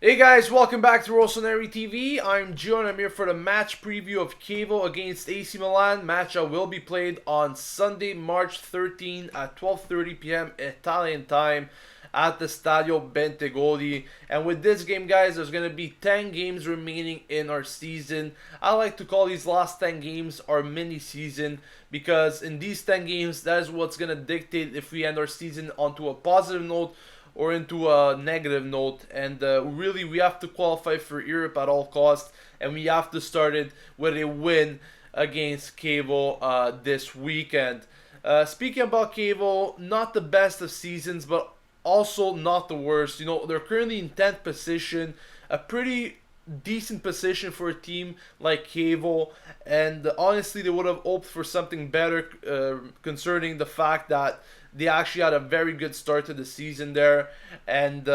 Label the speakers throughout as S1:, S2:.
S1: Hey guys, welcome back to Rossoneri TV. I'm Gio and I'm here for the match preview of Chievo against AC Milan. Match that will be played on Sunday, March 13 at 12:30 p.m. Italian time at the Stadio Bentegodi. And with this game, guys, there's going to be 10 games remaining in our season. I like to call these last 10 games our mini season because in these 10 games, that is what's going to dictate if we end our season onto a positive note or into a negative note. And really, we have to qualify for Europe at all costs, and we have to start it with a win against Chievo this weekend. Speaking about Chievo, not the best of seasons, but also not the worst. You know, they're currently in 10th position, a pretty decent position for a team like Chievo, and honestly, they would have hoped for something better concerning the fact that they actually had a very good start to the season there, and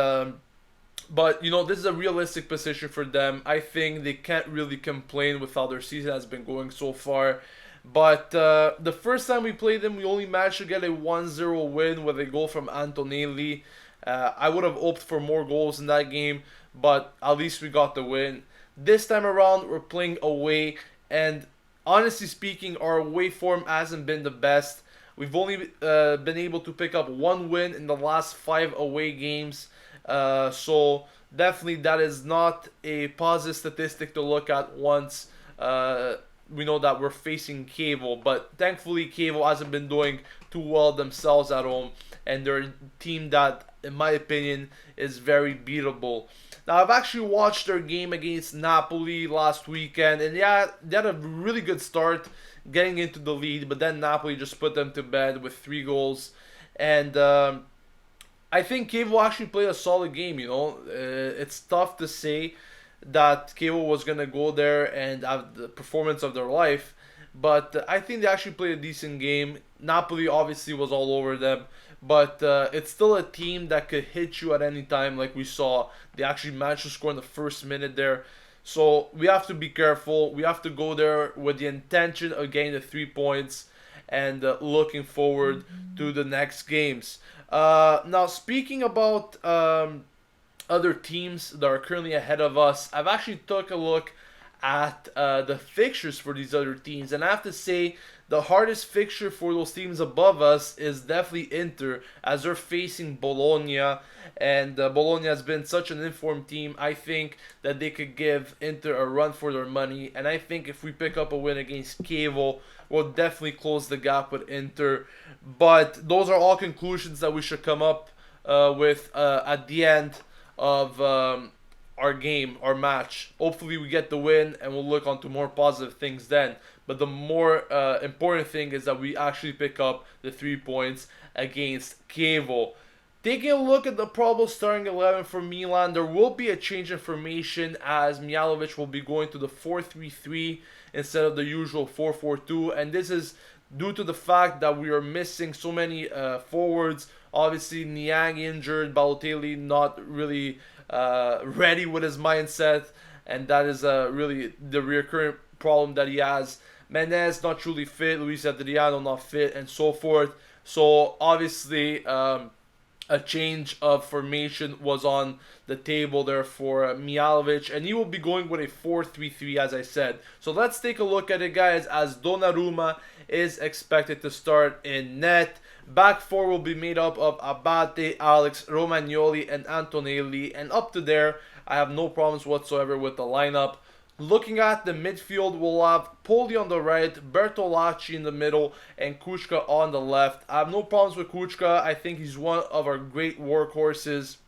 S1: but you know, this is a realistic position for them. I think they can't really complain with how their season has been going so far. But the first time we played them, we only managed to get a 1-0 win with a goal from Antonelli. I would have hoped for more goals in that game, but at least we got the win. This time around, we're playing away, and honestly speaking, our away form hasn't been the best. We've only been able to pick up one win in the last 5 away games. So definitely that is not a positive statistic to look at once we know that we're facing Chievo. But thankfully Chievo hasn't been doing too well themselves at home. And they're a team that, in my opinion, is very beatable. Now, I've actually watched their game against Napoli last weekend, and yeah, they had a really good start getting into the lead, but then Napoli just put them to bed with 3 goals. And I think Chievo actually played a solid game, you know. It's tough to say that Chievo was going to go there and have the performance of their life, but I think they actually played a decent game. Napoli obviously was all over them, but it's still a team that could hit you at any time, like we saw. They actually managed to score in the first minute there. So we have to be careful. We have to go there with the intention of getting the 3 points and looking forward to the next games. Now, speaking about other teams that are currently ahead of us, I've actually took a look at the fixtures for these other teams, and I have to say the hardest fixture for those teams above us is definitely Inter, as they're facing Bologna, and Bologna has been such an informed team. I think that they could give Inter a run for their money, and I think if we pick up a win against Chievo, we'll definitely close the gap with Inter. But those are all conclusions that we should come up with at the end of our game, our match. Hopefully we get the win and we'll look onto more positive things then. But the more important thing is that we actually pick up the 3 points against Chievo. Taking a look at the probable starting 11 for Milan, there will be a change in formation as Mihajlovic will be going to the 4-3-3 instead of the usual 4-4-2, and this is due to the fact that we are missing so many forwards. Obviously, Niang injured, Balotelli not really ready with his mindset, and that is really the recurrent problem that he has. Menez not truly fit, Luis Adriano not fit, and so forth. So obviously, a change of formation was on the table there for Mihajlovic, and he will be going with a 4-3-3, as I said. So let's take a look at it, guys, as Donnarumma is expected to start in net. Back four will be made up of Abate, Alex, Romagnoli, and Antonelli, and up to there, I have no problems whatsoever with the lineup. Looking at the midfield, we'll have Poli on the right, Bertolacci in the middle, and Kuchka on the left. I have no problems with Kuchka. I think he's one of our great workhorses.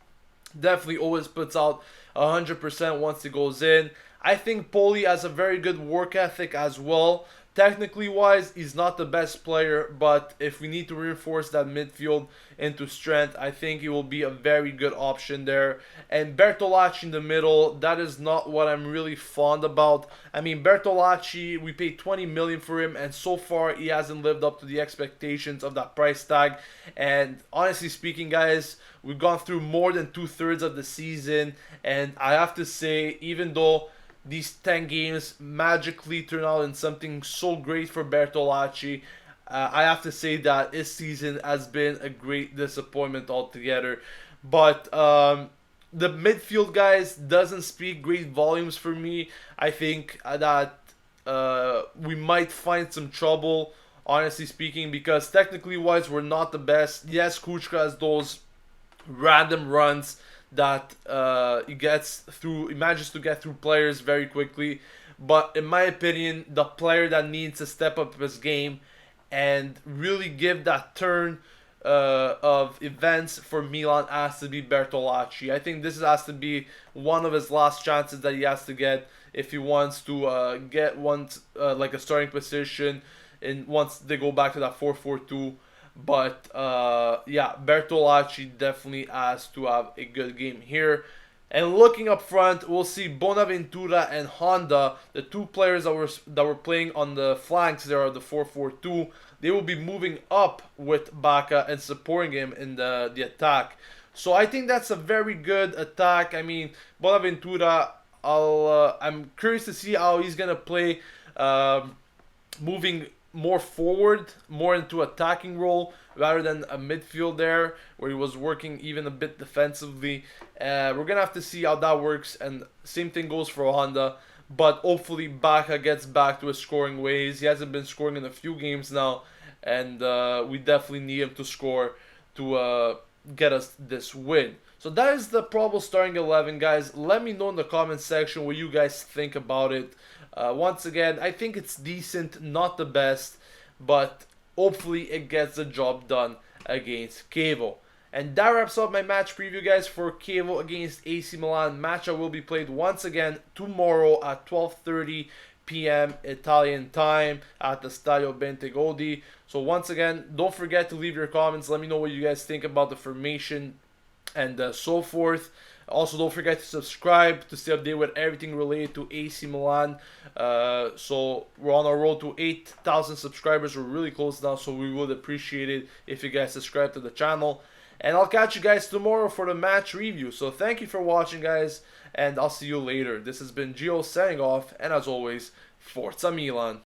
S1: Definitely always puts out 100% once he goes in. I think Poli has a very good work ethic as well. Technically wise, he's not the best player, but if we need to reinforce that midfield into strength, I think he will be a very good option there. And Bertolacci in the middle, that is not what I'm really fond about. I mean, Bertolacci, we paid 20 million for him, and so far he hasn't lived up to the expectations of that price tag. And honestly speaking, guys, we've gone through more than 2/3 of the season, and I have to say, even though these 10 games magically turn out in something so great for Bertolacci, I have to say that his season has been a great disappointment altogether. But the midfield, guys, doesn't speak great volumes for me. I think that we might find some trouble, honestly speaking, because technically wise, we're not the best. Yes, Kuchka has those random runs that he manages to get through players very quickly. But in my opinion, the player that needs to step up his game and really give that turn of events for Milan has to be Bertolacci. I think this has to be one of his last chances that he has to get if he wants to get like a starting position and once they go back to that 4-4-2. But yeah, Bertolacci definitely has to have a good game here. And looking up front, we'll see Bonaventura and Honda, the two players that were playing on the flanks there are the 4-4-2. They will be moving up with Baca and supporting him in the attack. So I think that's a very good attack. I mean, Bonaventura, I'm curious to see how he's gonna play, moving more forward, more into attacking role rather than a midfield there where he was working even a bit defensively. We're gonna have to see how that works, and same thing goes for Honda. But hopefully Baca gets back to his scoring ways. He hasn't been scoring in a few games now, and we definitely need him to score to get us this win. So that is the probable starting 11, guys. Let me know in the comment section what you guys think about it. Once again, I think it's decent, not the best, but hopefully it gets the job done against Chievo. And that wraps up my match preview, guys, for Chievo against AC Milan. Match will be played once again tomorrow at 12:30 p.m. Italian time at the Stadio Bentegodi. So once again, don't forget to leave your comments. Let me know what you guys think about the formation and so forth. Also, don't forget to subscribe to stay updated with everything related to AC Milan. So we're on our road to 8,000 subscribers. We're really close now, so we would appreciate it if you guys subscribe to the channel. And I'll catch you guys tomorrow for the match review. So thank you for watching, guys, and I'll see you later. This has been Gio signing off, and as always, Forza Milan.